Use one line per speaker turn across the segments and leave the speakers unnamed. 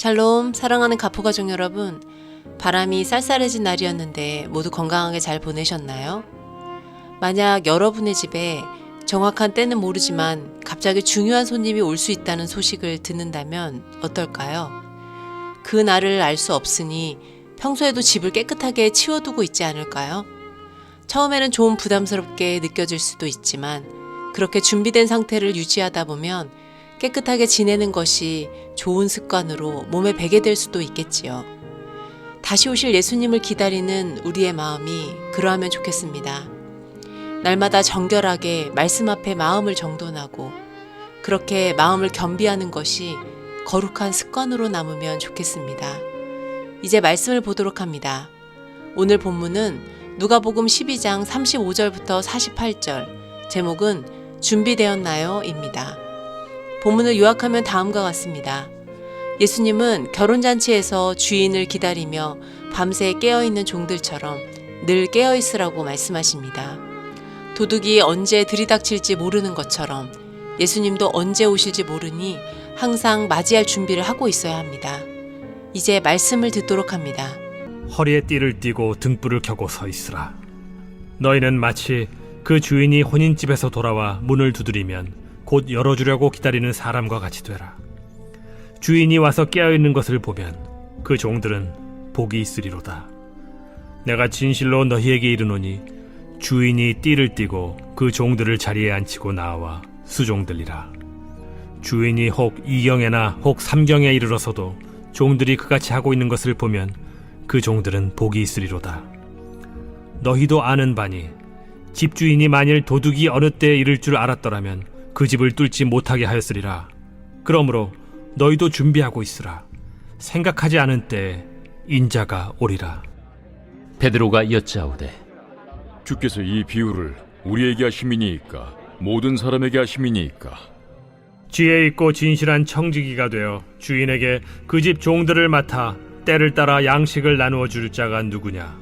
샬롬, 사랑하는 가포가족 여러분. 바람이 쌀쌀해진 날이었는데 모두 건강하게 잘 보내셨나요? 만약 여러분의 집에 정확한 때는 모르지만 갑자기 중요한 손님이 올 수 있다는 소식을 듣는다면 어떨까요? 그 날을 알 수 없으니 평소에도 집을 깨끗하게 치워두고 있지 않을까요? 처음에는 좀 부담스럽게 느껴질 수도 있지만 그렇게 준비된 상태를 유지하다 보면 깨끗하게 지내는 것이 좋은 습관으로 몸에 배게 될 수도 있겠지요. 다시 오실 예수님을 기다리는 우리의 마음이 그러하면 좋겠습니다. 날마다 정결하게 말씀 앞에 마음을 정돈하고 그렇게 마음을 겸비하는 것이 거룩한 습관으로 남으면 좋겠습니다. 이제 말씀을 보도록 합니다. 오늘 본문은 누가복음 12장 35절부터 48절, 제목은 준비되었나요? 입니다. 본문을 요약하면 다음과 같습니다. 예수님은 결혼잔치에서 주인을 기다리며 밤새 깨어있는 종들처럼 늘 깨어있으라고 말씀하십니다. 도둑이 언제 들이닥칠지 모르는 것처럼 예수님도 언제 오실지 모르니 항상 맞이할 준비를 하고 있어야 합니다. 이제 말씀을 듣도록 합니다.
허리에 띠를 띠고 등불을 켜고 서 있으라. 너희는 마치 그 주인이 혼인집에서 돌아와 문을 두드리면 곧 열어주려고 기다리는 사람과 같이 되라. 주인이 와서 깨어있는 것을 보면 그 종들은 복이 있으리로다. 내가 진실로 너희에게 이르노니 주인이 띠를 띠고 그 종들을 자리에 앉히고 나와 수종들리라. 주인이 혹 2경에나 혹 3경에 이르러서도 종들이 그같이 하고 있는 것을 보면 그 종들은 복이 있으리로다. 너희도 아는 바니 집주인이 만일 도둑이 어느 때에 이를 줄 알았더라면 그 집을 뚫지 못하게 하였으리라. 그러므로 너희도 준비하고 있으라. 생각하지 않은 때에 인자가 오리라.
베드로가 여짜오되
주께서 이 비유를 우리에게 하심이니이까 모든 사람에게 하심이니이까?
지혜 있고 진실한 청지기가 되어 주인에게 그 집 종들을 맡아 때를 따라 양식을 나누어 줄 자가 누구냐?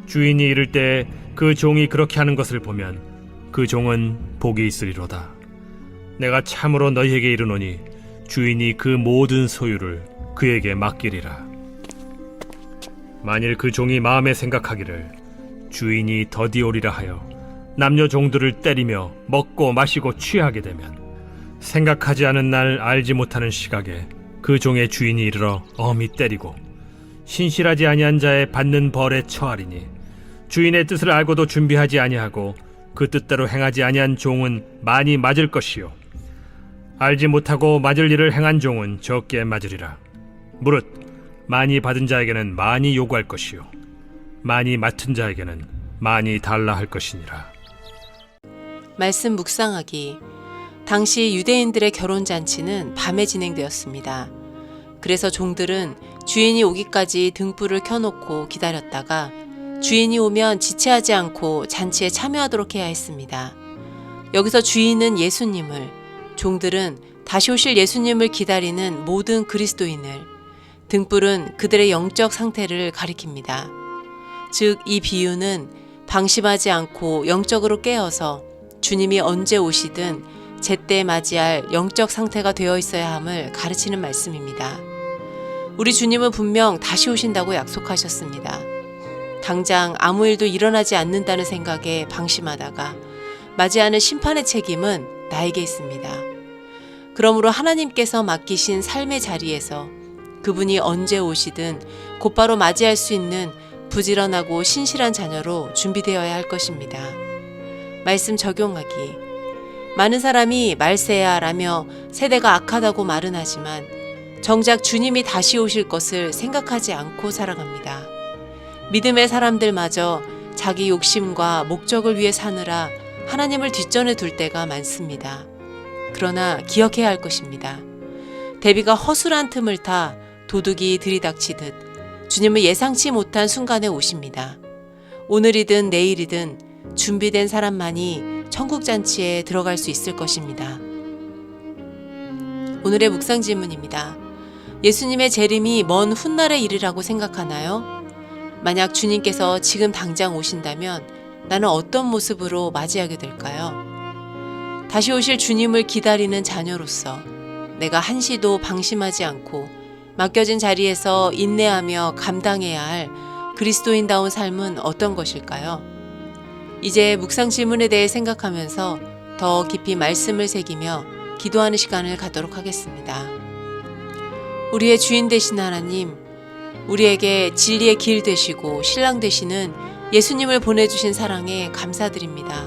주인이 이를 때에 그 종이 그렇게 하는 것을 보면 그 종은 복이 있으리로다. 내가 참으로 너희에게 이르노니 주인이 그 모든 소유를 그에게 맡기리라. 만일 그 종이 마음에 생각하기를 주인이 더디 오리라 하여 남녀 종들을 때리며 먹고 마시고 취하게 되면 생각하지 않은 날 알지 못하는 시각에 그 종의 주인이 이르러 엄히 때리고 신실하지 아니한 자의 받는 벌에 처하리니 주인의 뜻을 알고도 준비하지 아니하고 그 뜻대로 행하지 아니한 종은 많이 맞을 것이요 알지 못하고 맞을 일을 행한 종은 적게 맞으리라. 무릇 많이 받은 자에게는 많이 요구할 것이요 많이 맡은 자에게는 많이 달라 할 것이니라.
말씀 묵상하기. 당시 유대인들의 결혼잔치는 밤에 진행되었습니다. 그래서 종들은 주인이 오기까지 등불을 켜놓고 기다렸다가 주인이 오면 지체하지 않고 잔치에 참여하도록 해야 했습니다. 여기서 주인은 예수님을, 종들은 다시 오실 예수님을 기다리는 모든 그리스도인을, 등불은 그들의 영적 상태를 가리킵니다. 즉, 이 비유는 방심하지 않고 영적으로 깨어서 주님이 언제 오시든 제때 맞이할 영적 상태가 되어 있어야 함을 가르치는 말씀입니다. 우리 주님은 분명 다시 오신다고 약속하셨습니다. 당장 아무 일도 일어나지 않는다는 생각에 방심하다가 맞이하는 심판의 책임은 나에게 있습니다. 그러므로 하나님께서 맡기신 삶의 자리에서 그분이 언제 오시든 곧바로 맞이할 수 있는 부지런하고 신실한 자녀로 준비되어야 할 것입니다. 말씀 적용하기. 많은 사람이 말세야라며 세대가 악하다고 말은 하지만 정작 주님이 다시 오실 것을 생각하지 않고 살아갑니다. 믿음의 사람들마저 자기 욕심과 목적을 위해 사느라 하나님을 뒷전에 둘 때가 많습니다. 그러나 기억해야 할 것입니다. 대비가 허술한 틈을 타 도둑이 들이닥치듯 주님은 예상치 못한 순간에 오십니다. 오늘이든 내일이든 준비된 사람만이 천국잔치에 들어갈 수 있을 것입니다. 오늘의 묵상 질문입니다. 예수님의 재림이 먼 훗날의 일이라고 생각하나요? 만약 주님께서 지금 당장 오신다면 나는 어떤 모습으로 맞이하게 될까요? 다시 오실 주님을 기다리는 자녀로서 내가 한시도 방심하지 않고 맡겨진 자리에서 인내하며 감당해야 할 그리스도인다운 삶은 어떤 것일까요? 이제 묵상 질문에 대해 생각하면서 더 깊이 말씀을 새기며 기도하는 시간을 갖도록 하겠습니다. 우리의 주인 되신 하나님, 우리에게 진리의 길 되시고 신랑 되시는 예수님을 보내주신 사랑에 감사드립니다.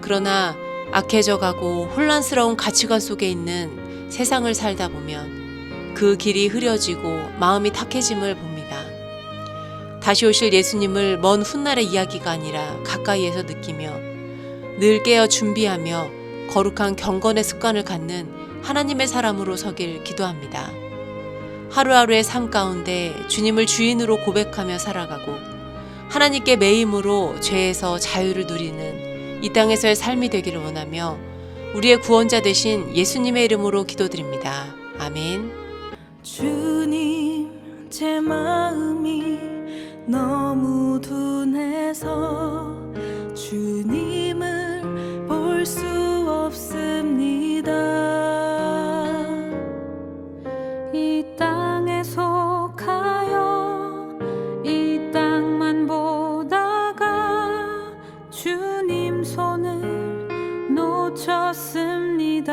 그러나 악해져가고 혼란스러운 가치관 속에 있는 세상을 살다 보면 그 길이 흐려지고 마음이 탁해짐을 봅니다. 다시 오실 예수님을 먼 훗날의 이야기가 아니라 가까이에서 느끼며 늘 깨어 준비하며 거룩한 경건의 습관을 갖는 하나님의 사람으로 서길 기도합니다. 하루하루의 삶 가운데 주님을 주인으로 고백하며 살아가고 하나님께 매임으로 죄에서 자유를 누리는 이 땅에서의 삶이 되기를 원하며 우리의 구원자 되신 예수님의 이름으로 기도드립니다. 아멘.
주님, 제 마음이 너무 둔해서 주님을 볼 수 없습니다. 이 땅에 속하여 이 땅만 보다가 주님 손을 놓쳤습니다.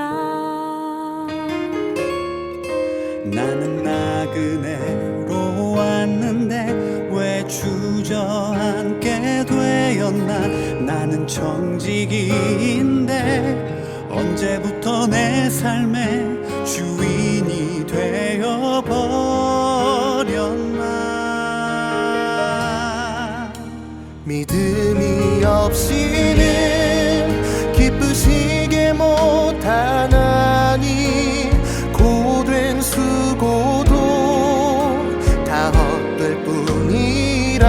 나는 나그네로 왔는데 왜 주저앉게 되었나. 나는 청지기인데 언제부터 내 삶의 주인이 되어버렸나. 믿음이 없이는 기쁘시게 못하나니 고된 수고도 다 헛될 뿐이라.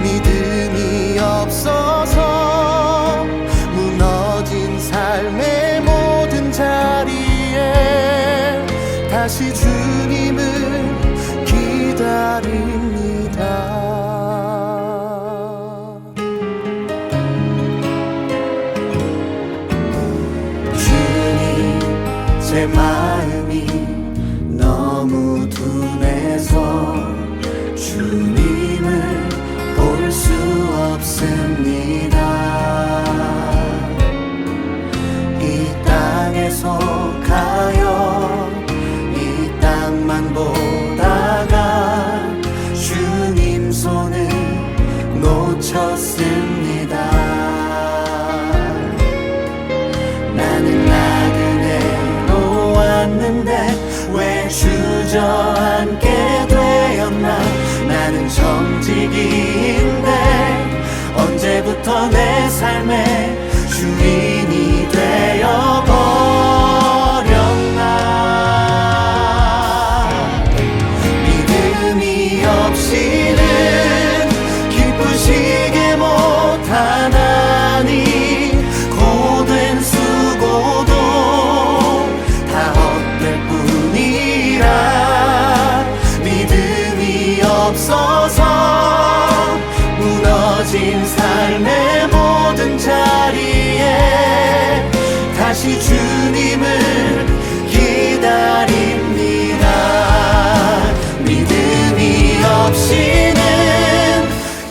믿음이 없어서 무너진 삶의 모든 자리에 다시 주님을 기다립니다. 제 마음이 너무 둔해서 주님을 볼 수 없습니다. 이 땅에 속하여 이 땅만 보다가 주님 손을 놓쳤습니다. 나는 나그네로 왔는데 왜 주저앉게 되었나. 나는 청지기인데 언제부터 내 삶의 주인이 되어버렸나. 믿음이 없이는 기쁘시게 못하나니 고된 수고도 다 헛될 뿐이라. 믿음이 없어서 무너진 삶의 모든 자리에 다시 주님을 기다립니다. 믿음이 없이는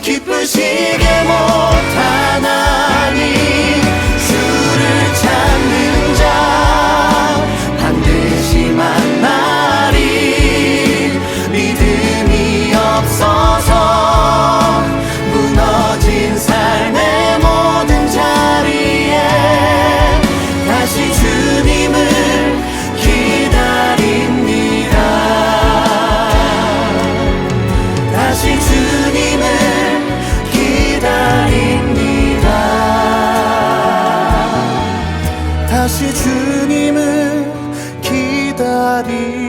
기쁘시게 못하나니 주를 찾는 자 반드시 만나리. 믿음이 없어서 무너진 삶의 모든 자리에 다시 주님을 기다립니다. 다시 주님을 기다립니다. 다시 주님을 기다립니다.